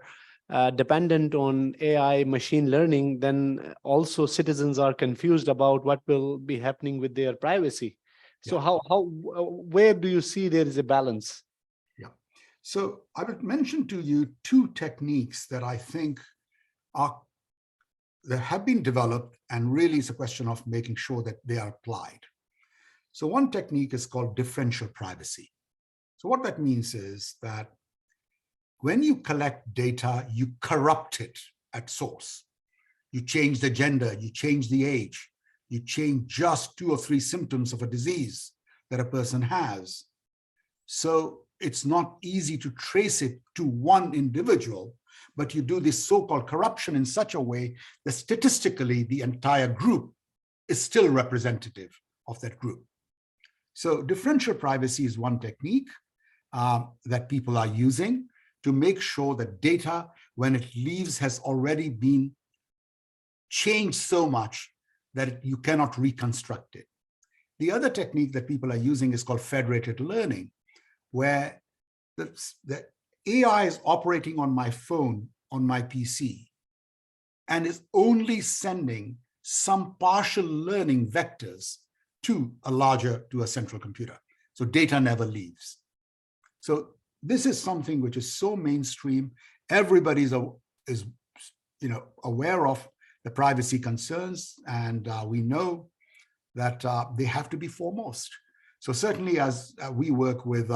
dependent on AI machine learning, then also citizens are confused about what will be happening with their privacy. So where do you see there is a balance? So I would mention to you 2 techniques that I think that have been developed, and really it's a question of making sure that they are applied. So one technique is called differential privacy. So what that means is that when you collect data, you corrupt it at source. You change the gender, you change the age, you change just 2 or 3 symptoms of a disease that a person has. So it's not easy to trace it to one individual, but you do this so-called corruption in such a way that statistically the entire group is still representative of that group. So differential privacy is one technique that people are using to make sure that data, when it leaves, has already been changed so much that you cannot reconstruct it. The other technique that people are using is called federated learning, where the AI is operating on my phone, on my PC, and is only sending some partial learning vectors to a central computer. So data never leaves. So this is something which is so mainstream. Everybody is aware of the privacy concerns, and we know that they have to be foremost. So certainly, as we work with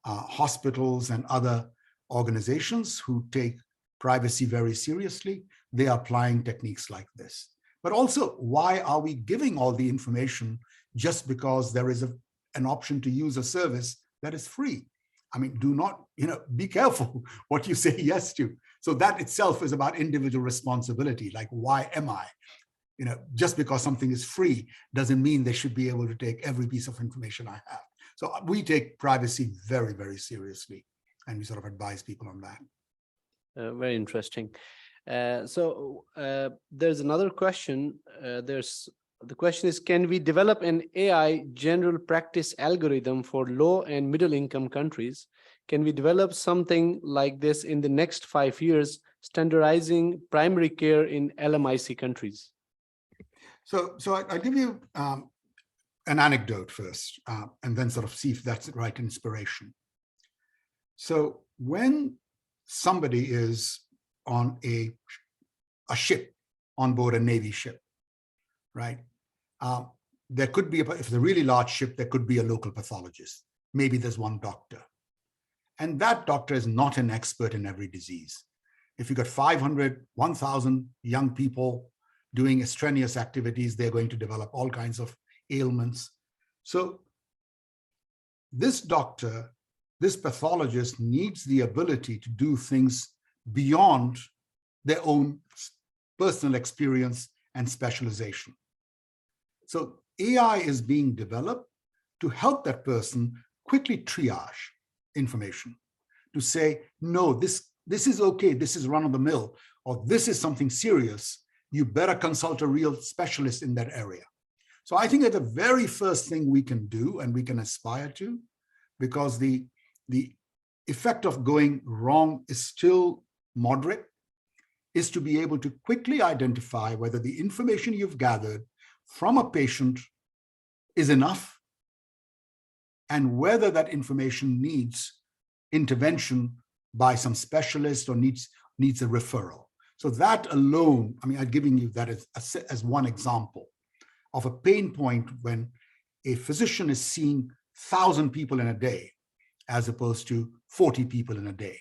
hospitals and other organizations who take privacy very seriously, they are applying techniques like this. But also, why are we giving all the information just because there is an option to use a service that is free? I mean, do not, be careful what you say yes to. So that itself is about individual responsibility. Like, why am I? Just because something is free doesn't mean they should be able to take every piece of information I have. So we take privacy very, very seriously, and we sort of advise people on that. Very interesting. So there's another question. The question is, can we develop an AI general practice algorithm for low and middle income countries? Can we develop something like this in the next 5 years, standardizing primary care in LMIC countries? So I'll give you an anecdote first, and then sort of see if that's the right inspiration. So when somebody is on a ship, on board a Navy ship, right? There could be, if it's a really large ship, there could be a local pathologist. Maybe there's one doctor. And that doctor is not an expert in every disease. If you've got 500, 1,000 young people doing extraneous activities, they're going to develop all kinds of ailments. So this doctor, this pathologist needs the ability to do things beyond their own personal experience and specialization. So AI is being developed to help that person quickly triage information, to say, no, this is okay, this is run of the mill, or this is something serious. You better consult a real specialist in that area. So I think that the very first thing we can do, and we can aspire to, because the effect of going wrong is still moderate, is to be able to quickly identify whether the information you've gathered from a patient is enough, and whether that information needs intervention by some specialist or needs a referral. So that alone, I mean, I'm giving you that as one example of a pain point when a physician is seeing 1,000 people in a day as opposed to 40 people in a day.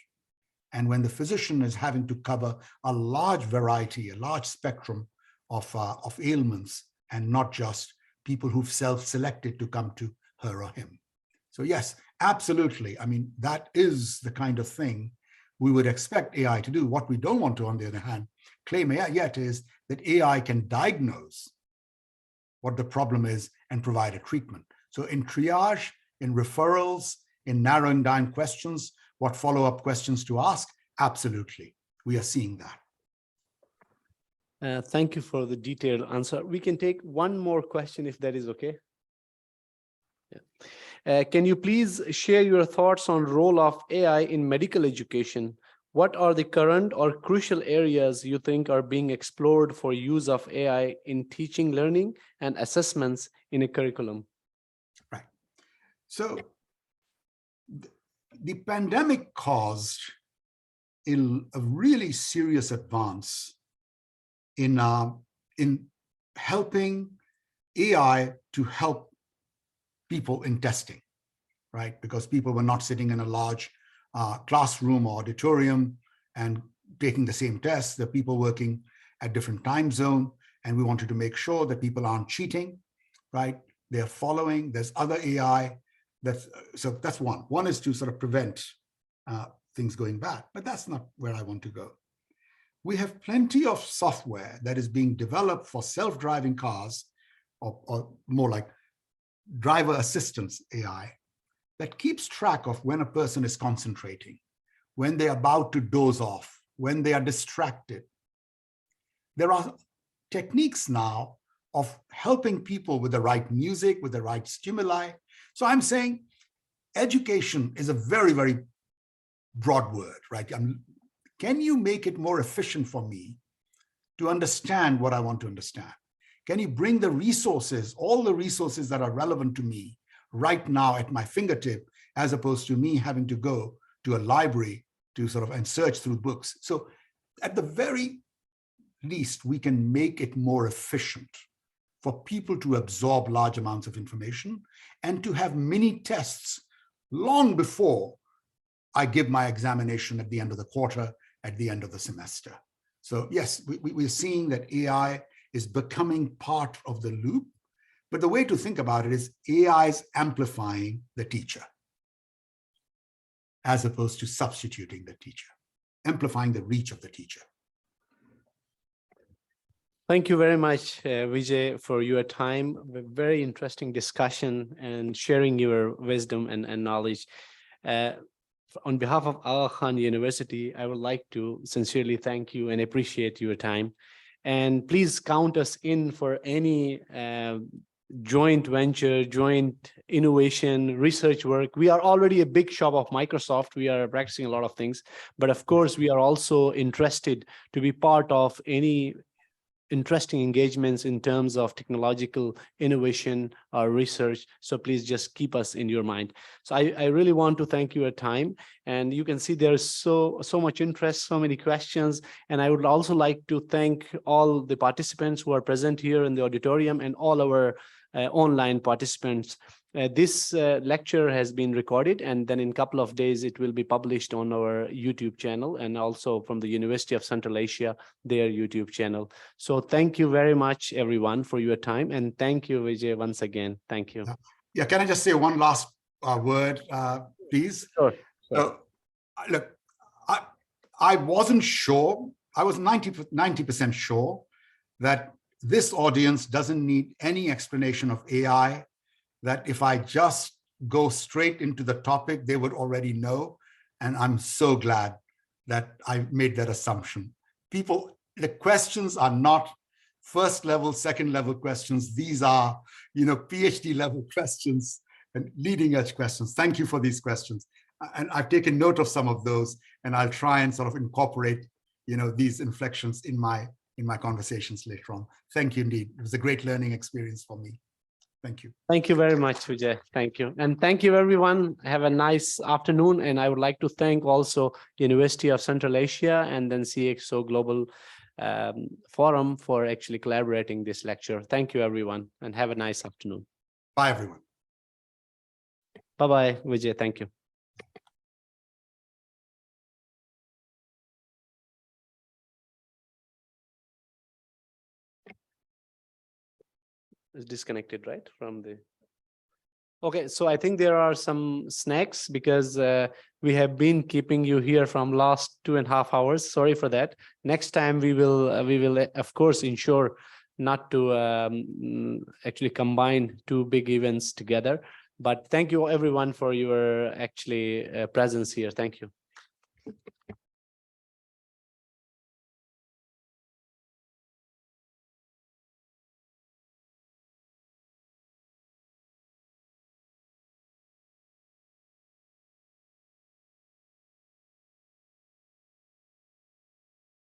And when the physician is having to cover a large variety, a large spectrum of ailments, and not just people who've self-selected to come to her or him. So yes, absolutely. I mean, that is the kind of thing we would expect AI to do. What we don't want to, on the other hand, claim yet is that AI can diagnose what the problem is and provide a treatment. So in triage, in referrals, in narrowing down questions, what follow-up questions to ask, absolutely, we are seeing that. Thank you for the detailed answer. We can take one more question if that is okay. Yeah. Can you please share your thoughts on role of AI in medical education? What are the current or crucial areas you think are being explored for use of AI in teaching, learning, and assessments in a curriculum? Right. So the pandemic caused a really serious advance in helping AI to help people in testing, right? Because people were not sitting in a large classroom or auditorium and taking the same test. The people working at different time zone, and we wanted to make sure that people aren't cheating, right? They're following. There's other AI. So that's one. One is to sort of prevent things going bad, but that's not where I want to go. We have plenty of software that is being developed for self-driving cars, or more like driver assistance AI that keeps track of when a person is concentrating, when they're about to doze off, when they are distracted. There are techniques now of helping people with the right music, with the right stimuli. So I'm saying education is a very, very broad word, right? Can you make it more efficient for me to understand what I want to understand? Can you bring the resources, all the resources that are relevant to me right now at my fingertip, as opposed to me having to go to a library to sort of and search through books? So at the very least, we can make it more efficient for people to absorb large amounts of information and to have mini tests long before I give my examination at the end of the quarter, at the end of the semester. So yes, we're seeing that AI is becoming part of the loop, but the way to think about it is AI is amplifying the teacher as opposed to substituting the teacher, amplifying the reach of the teacher. Thank you very much, Vijay, for your time. Very interesting discussion and sharing your wisdom and knowledge. On behalf of Aga Khan University, I would like to sincerely thank you and appreciate your time. And please count us in for any joint venture, joint innovation, research work. We are already a big shop of Microsoft. We are practicing a lot of things, but of course, we are also interested to be part of any interesting engagements in terms of technological innovation or research. So please just keep us in your mind. So I really want to thank you for your time. And you can see there's so much interest, so many questions. And I would also like to thank all the participants who are present here in the auditorium and all our online participants. This lecture has been recorded, and then in a couple of days, it will be published on our YouTube channel and also from the University of Central Asia, their YouTube channel. So thank you very much, everyone, for your time. And thank you, Vijay, once again. Thank you. Yeah, can I just say one last word, please? Sure. So, look, I wasn't sure. I was 90% sure that this audience doesn't need any explanation of AI, that if I just go straight into the topic, they would already know. And I'm so glad that I made that assumption. People, the questions are not first level, second level questions. These are, PhD level questions and leading edge questions. Thank you for these questions. And I've taken note of some of those, and I'll try and sort of incorporate, these inflections in my conversations later on. Thank you indeed. It was a great learning experience for me. Thank you. Thank you very much, Vijay. Thank you. And thank you, everyone. Have a nice afternoon. And I would like to thank also University of Central Asia and then CXO Global Forum for actually collaborating this lecture. Thank you, everyone, and have a nice afternoon. Bye, everyone. Bye-bye, Vijay. Thank you. It's disconnected, right, from the... Okay, so I think there are some snacks because we have been keeping you here from last 2.5 hours. Sorry for that. Next time we will of course ensure not to actually combine two big events together. But thank you everyone for your actually presence here. Thank you.